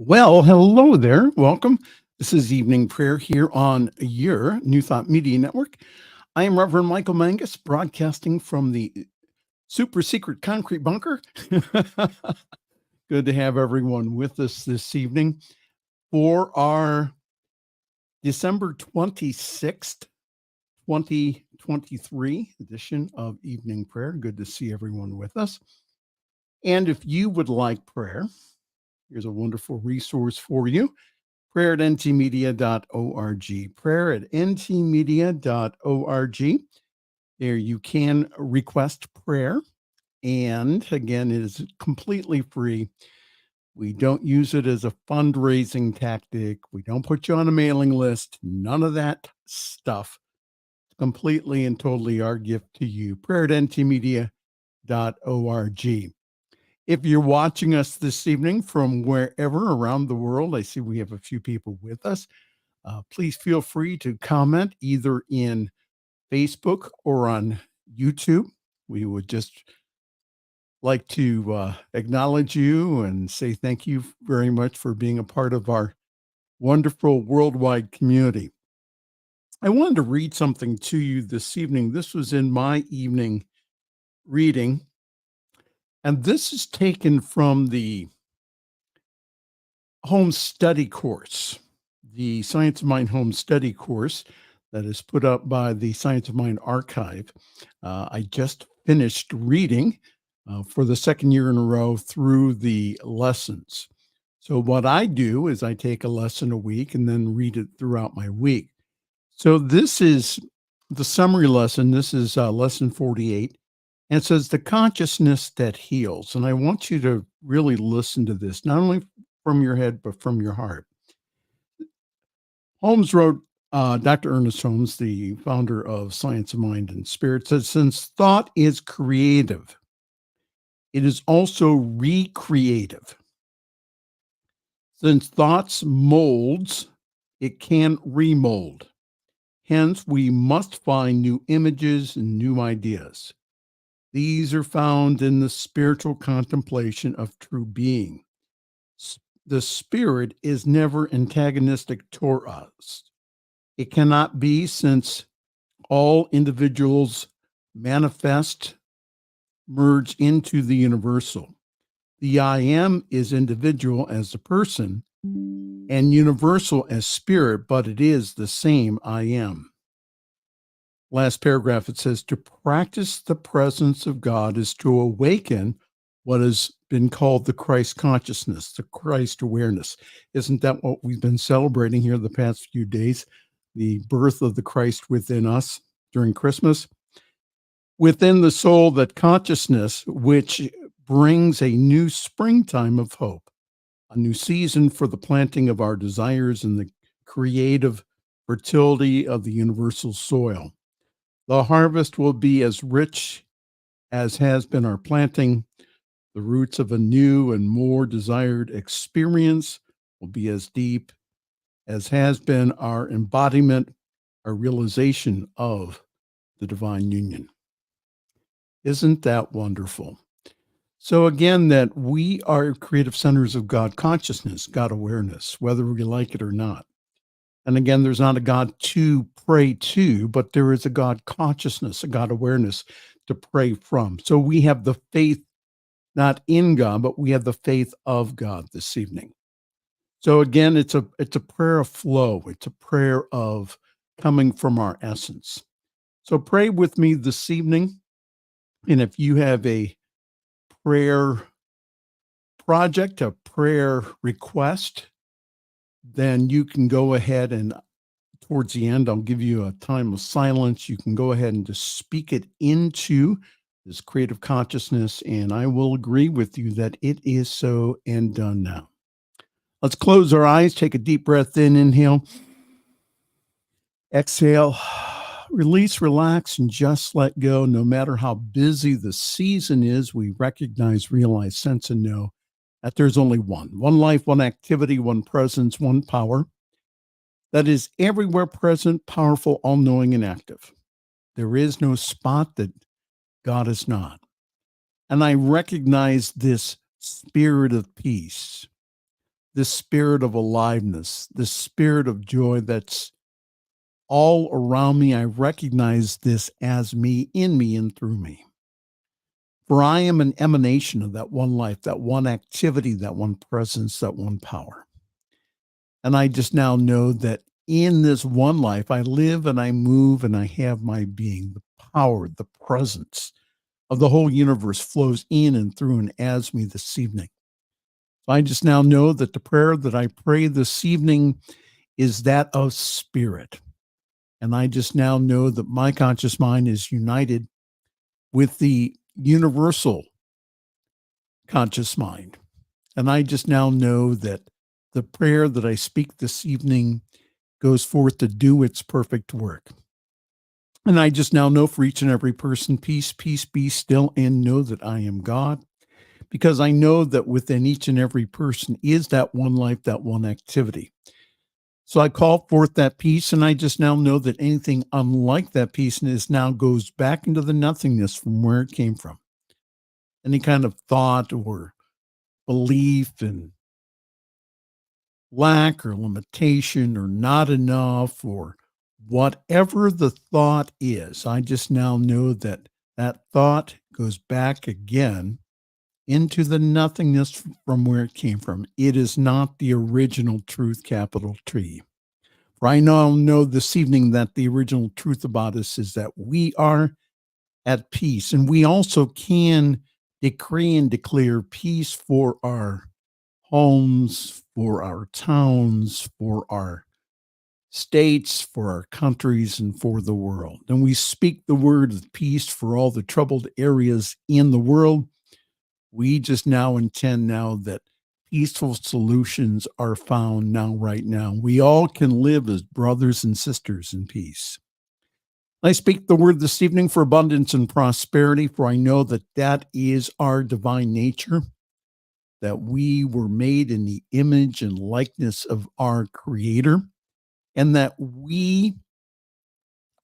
Well, hello there. Welcome. This is evening prayer here on your New Thought Media Network. I am Reverend Michael Mangus, broadcasting from the super secret concrete bunker. Good to have everyone with us this evening for our December 26th, 2023 edition of Evening Prayer. Good to see everyone with us. And if you would like prayer, here's a wonderful resource for you. Prayer at ntmedia.org. Prayer at ntmedia.org. There you can request prayer. And again, it is completely free. We don't use it as a fundraising tactic. We don't put you on a mailing list. None of that stuff. Completely and totally our gift to you. Prayer at ntmedia.org. If you're watching us this evening from wherever around the world, I see we have a few people with us. Please feel free to comment either in Facebook or on YouTube. We would just like to acknowledge you and say thank you very much for being a part of our wonderful worldwide community. I wanted to read something to you this evening. This was in my evening reading, and this is taken from the home study course, the Science of Mind home study course that is put up by the Science of Mind archive. I just finished reading for the second year in a row through the lessons. So what I do is I take a lesson a week and then read it throughout my week. So this is the summary lesson. This is lesson 48. And it says the consciousness that heals. And I want you to really listen to this, not only from your head, but from your heart. Holmes wrote, Dr. Ernest Holmes, the founder of Science of Mind and Spirit, says, since thought is creative, it is also recreative. Since thoughts molds, it can remold. Hence, we must find new images and new ideas. These are found in the spiritual contemplation of true being. The spirit is never antagonistic toward us. It cannot be, since all individuals manifest, merge into the universal. The I am is individual as a person and universal as spirit, but it is the same I am. Last paragraph, it says, to practice the presence of God is to awaken what has been called the Christ consciousness, the Christ awareness. Isn't that what we've been celebrating here the past few days? The birth of the Christ within us during Christmas. Within the soul, that consciousness, which brings a new springtime of hope, a new season for the planting of our desires in the creative fertility of the universal soil. The harvest will be as rich as has been our planting. The roots of a new and more desired experience will be as deep as has been our embodiment, our realization of the divine union. Isn't that wonderful? So again, that we are creative centers of God consciousness, God awareness, whether we like it or not. And again, there's not a God to pray to, but there is a God consciousness, a God awareness to pray from. So we have the faith, not in God, but we have the faith of God this evening. So again, it's a prayer of flow. It's a prayer of coming from our essence. So pray with me this evening. And if you have a prayer project, a prayer request, then you can go ahead and towards the end, I'll give you a time of silence. You can go ahead and just speak it into this creative consciousness, and I will agree with you that it is so and done now. Let's close our eyes, take a deep breath in, inhale, exhale, release, relax, and just let go. No matter how busy the season is, we recognize, realize, sense, and know that there's only one life, one activity, one presence, one power that is everywhere present, powerful, all-knowing, and active. There is no spot that God is not. And I recognize this spirit of peace, this spirit of aliveness, this spirit of joy that's all around me. I recognize this as me, in me, and through me. For I am an emanation of that one life, that one activity, that one presence, that one power. And I just now know that in this one life, I live and I move and I have my being. The power, the presence of the whole universe flows in and through and as me this evening. So I just now know that the prayer that I pray this evening is that of spirit. And I just now know that my conscious mind is united with the universal conscious mind. And I just now know that the prayer that I speak this evening goes forth to do its perfect work. And I just now know for each and every person, peace, peace, be still, and know that I am God, because I know that within each and every person is that one life, that one activity. So I call forth that peace, and I just now know that anything unlike that peace is now goes back into the nothingness from where it came from. Any kind of thought or belief and lack or limitation or not enough or whatever the thought is, I just now know that that thought goes back again into the nothingness from where it came from. It is not the original truth, capital T. For I now know this evening that the original truth about us is that we are at peace, and we also can decree and declare peace for our homes, for our towns, for our states, for our countries, and for the world. And we speak the word of peace for all the troubled areas in the world. We just now intend now that peaceful solutions are found now, right now. We all can live as brothers and sisters in peace. I speak the word this evening for abundance and prosperity, for I know that that is our divine nature, that we were made in the image and likeness of our Creator, and that we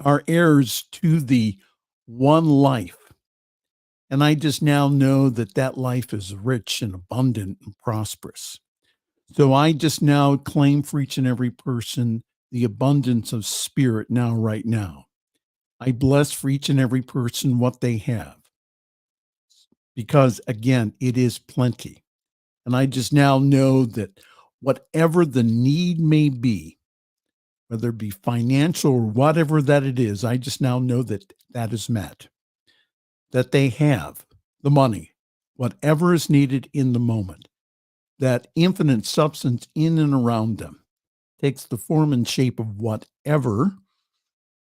are heirs to the one life. And I just now know that that life is rich and abundant and prosperous. So I just now claim for each and every person the abundance of spirit now, right now. I bless for each and every person what they have, because again, it is plenty. And I just now know that whatever the need may be, whether it be financial or whatever that it is, I just now know that that is met, that they have the money, whatever is needed in the moment, that infinite substance in and around them takes the form and shape of whatever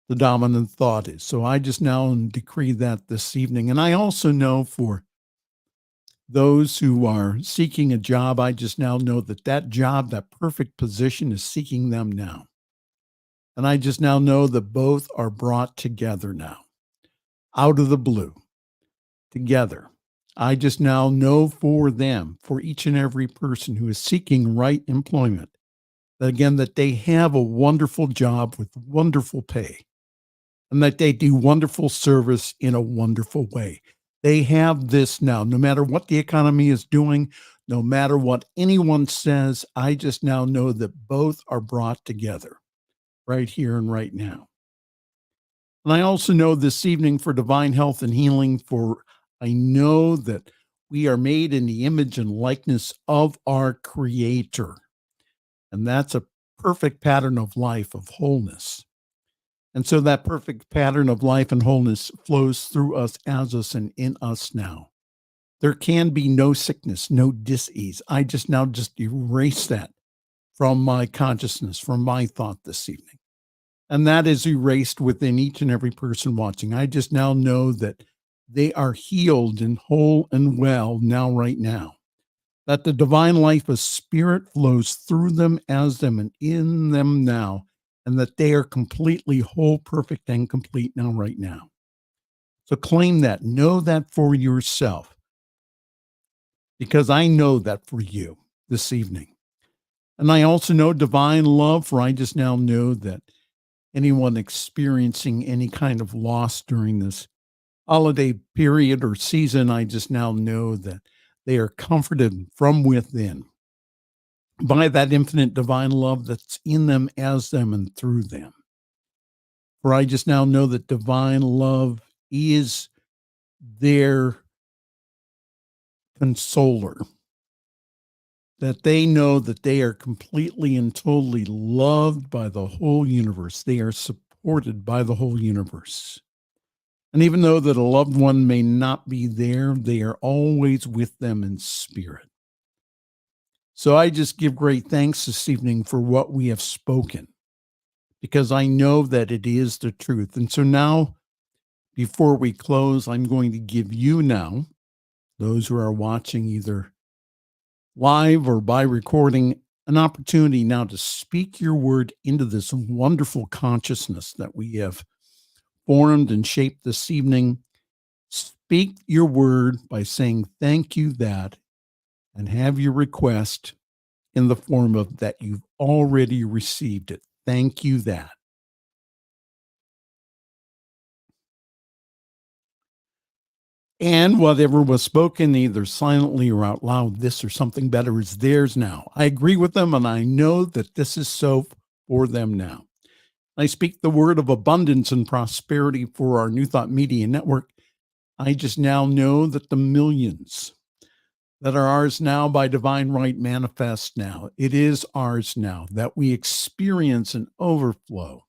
the dominant thought is. So I just now decree that this evening. And I also know for those who are seeking a job, I just now know that that job, that perfect position is seeking them now. And I just now know that both are brought together now, out of the blue, together. I just now know for them, for each and every person who is seeking right employment, that again, that they have a wonderful job with wonderful pay, and that they do wonderful service in a wonderful way. They have this now, no matter what the economy is doing, no matter what anyone says, I just now know that both are brought together right here and right now. And I also know this evening for divine health and healing, for I know that we are made in the image and likeness of our Creator. And that's a perfect pattern of life, of wholeness. And so that perfect pattern of life and wholeness flows through us, as us, and in us now. There can be no sickness, no dis-ease. I just now just erase that from my consciousness, from my thought this evening. And that is erased within each and every person watching. I just now know that they are healed and whole and well now, right now. That the divine life of spirit flows through them, as them, and in them now. And that they are completely whole, perfect, and complete now, right now. So claim that. Know that for yourself, because I know that for you this evening. And I also know divine love, for I just now know that anyone experiencing any kind of loss during this holiday period or season, I just now know that they are comforted from within. by that infinite divine love that's in them, as them, and through them. For I just now know that divine love is their consoler, that they know that they are completely and totally loved by the whole universe. They are supported by the whole universe. And even though that a loved one may not be there, they are always with them in spirit. So I just give great thanks this evening for what we have spoken, because I know that it is the truth. And so now, before we close, I'm going to give you now, those who are watching either live or by recording, an opportunity now to speak your word into this wonderful consciousness that we have formed and shaped this evening. Speak your word by saying thank you that, and have your request in the form of that you've already received it. Thank you that. And whatever was spoken, either silently or out loud, this or something better is theirs now. I agree with them, and I know that this is so for them now. I speak the word of abundance and prosperity for our New Thought Media Network. I just now know that the millions that are ours now by divine right manifest now. It is ours now, that we experience an overflow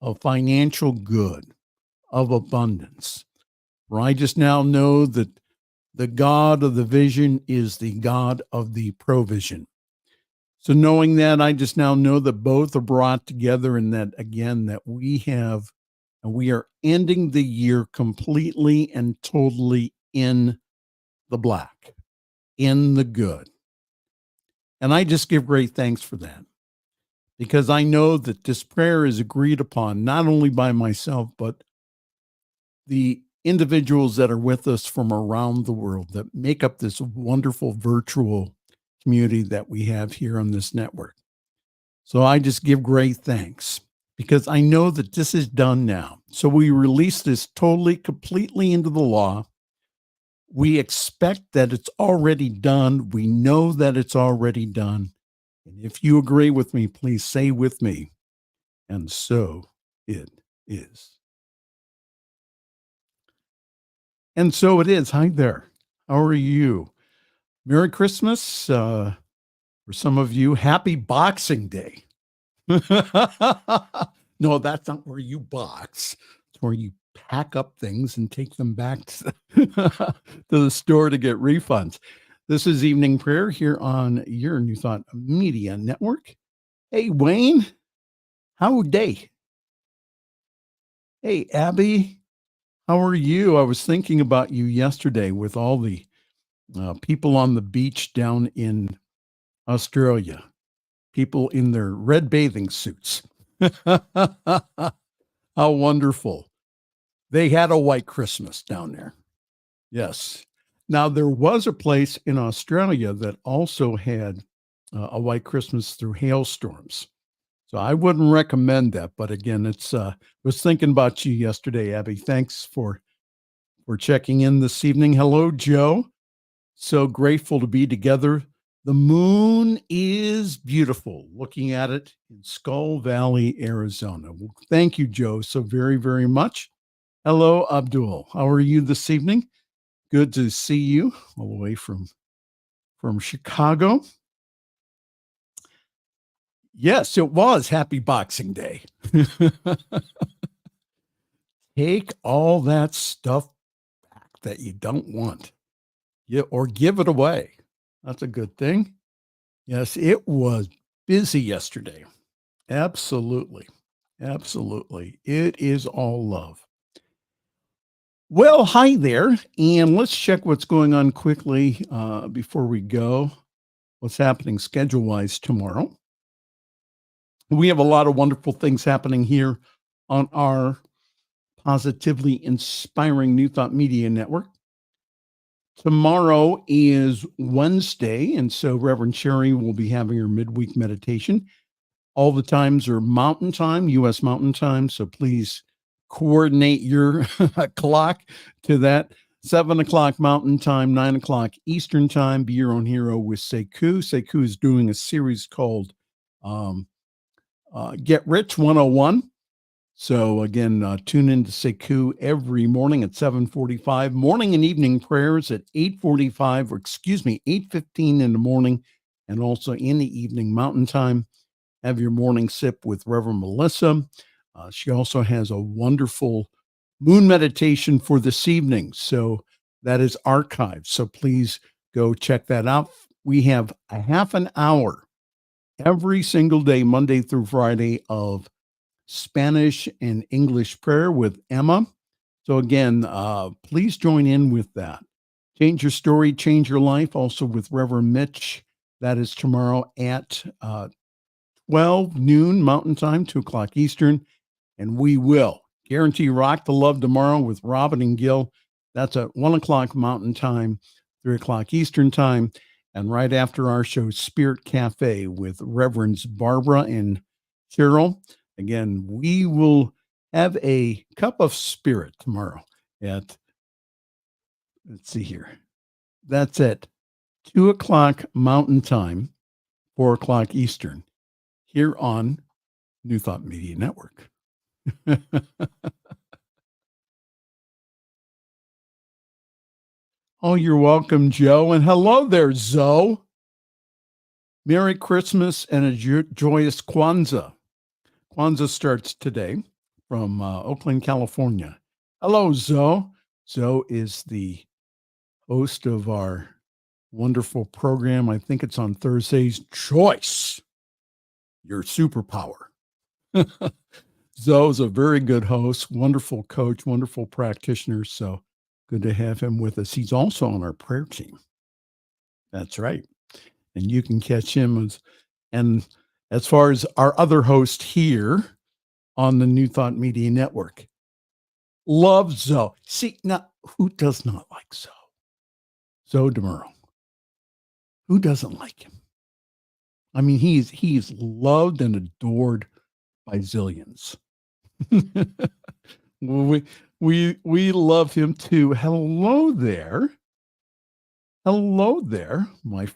of financial good, of abundance. For I just now know that the God of the vision is the God of the provision. So knowing that, I just now know that both are brought together, and that again, that we are ending the year completely and totally in the black, in the good. And I just give great thanks for that, because I know that this prayer is agreed upon not only by myself, but the individuals that are with us from around the world that make up this wonderful virtual community that we have here on this network. So I just give great thanks, because I know that this is done now. So we release this totally, completely into the law. We expect that it's already done. We know that it's already done. And if you agree with me, please say with me, and so it is. And so it is. Hi there. How are you? Merry Christmas. For some of you, happy Boxing Day. No, that's not where you box. It's where you pack up things and take them back to to the store to get refunds. This is Evening Prayer here on your New Thought Media Network. Hey, Wayne, how day? Hey, Abby, how are you? I was thinking about you yesterday with all the people on the beach down in Australia, people in their red bathing suits. How wonderful. They had a white Christmas down there. Yes. Now, there was a place in Australia that also had a white Christmas through hailstorms. So I wouldn't recommend that. But again, was thinking about you yesterday, Abby. Thanks for checking in this evening. Hello, Joe. So grateful to be together. The moon is beautiful, looking at it in Skull Valley, Arizona. Well, thank you, Joe, so very, very much. Hello, Abdul. How are you this evening? Good to see you all the way from Chicago. Yes, it was. Happy Boxing Day. Take all that stuff back that you don't want, or give it away. That's a good thing. Yes, it was busy yesterday. Absolutely. Absolutely. It is all love. Well, hi there. And let's check what's going on quickly before we go. What's happening schedule wise tomorrow? We have a lot of wonderful things happening here on our positively inspiring New Thought Media Network. Tomorrow is Wednesday, and so Reverend Sherry will be having her midweek meditation. All the times are Mountain Time, U.S. Mountain Time, so please coordinate your clock to that 7 o'clock Mountain Time, 9 o'clock Eastern Time. Be Your Own Hero with Sekou. Sekou is doing a series called Get Rich 101. So again, tune in to Sekou every morning at 7:45. Morning and evening prayers at 8:45, or 8:15 in the morning, and also in the evening Mountain Time. Have your morning sip with Reverend Melissa. She also has a wonderful moon meditation for this evening. So that is archived. So please go check that out. We have a half an hour every single day, Monday through Friday, of Spanish and English prayer with Emma. So again, please join in with that. Change your story, change your life. Also with Reverend Mitch. That is tomorrow at 12 noon Mountain Time, 2 o'clock Eastern. And we will guarantee rock the love tomorrow with Robin and Gil. That's at 1 o'clock Mountain Time, 3 o'clock Eastern Time. And right after our show, Spirit Cafe with Reverends Barbara and Cheryl. Again, we will have a cup of spirit tomorrow at, let's see here. That's at 2 o'clock Mountain Time, 4 o'clock Eastern, here on New Thought Media Network. Oh, you're welcome, Joe. And hello there, Zoe. Merry Christmas and a joyous Kwanzaa. Kwanzaa starts today from Oakland, California. Hello, Zoe. Zoe is the host of our wonderful program. I think it's on Thursdays. Choice, your superpower. Zoe's a very good host, wonderful coach, wonderful practitioner. So good to have him with us. He's also on our prayer team. That's right. And you can catch him. And as far as our other host here on the New Thought Media Network, love Zoe. See, now, who does not like Zoe? Zoe DeMuro. Who doesn't like him? I mean, he's loved and adored by zillions. we love him too. Hello there, my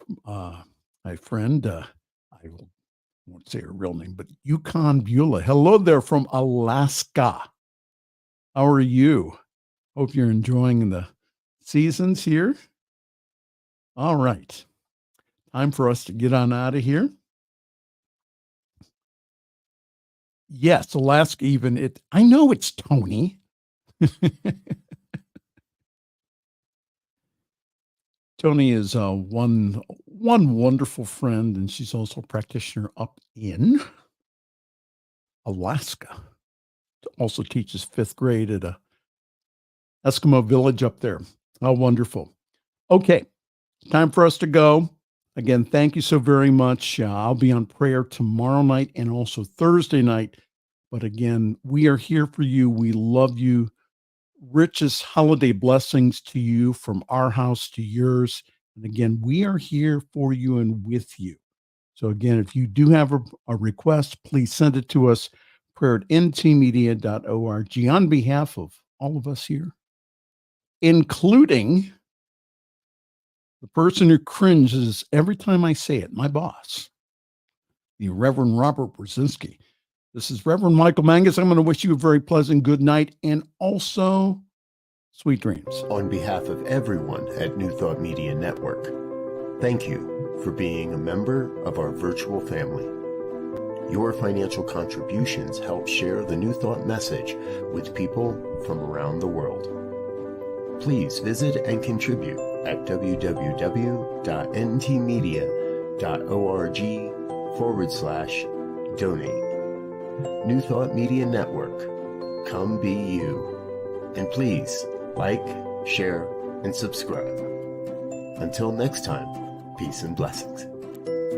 friend. I won't say her real name, but Yukon Beulah. Hello there from Alaska. How are you? Hope you're enjoying the seasons here. All right, time for us to get on out of here. Yes, Alaska even. I know it's Tony. Tony is one wonderful friend, and she's also a practitioner up in Alaska. Also teaches 5th grade at a Eskimo village up there. How wonderful. Okay, time for us to go. Again, thank you so very much. I'll be on prayer tomorrow night and also Thursday night. But again, we are here for you. We love you. Richest holiday blessings to you from our house to yours. And again, we are here for you and with you. So again, if you do have a request, please send it to us, prayer@ntmedia.org, on behalf of all of us here, including the person who cringes every time I say it, my boss, the Reverend Robert Brzezinski. This is Reverend Michael Mangus. I'm going to wish you a very pleasant good night and also sweet dreams. On behalf of everyone at New Thought Media Network, thank you for being a member of our virtual family. Your financial contributions help share the New Thought message with people from around the world. Please visit and contribute at www.ntmedia.org/donate. New Thought Media Network, come be you. And please like, share, and subscribe. Until next time, peace and blessings.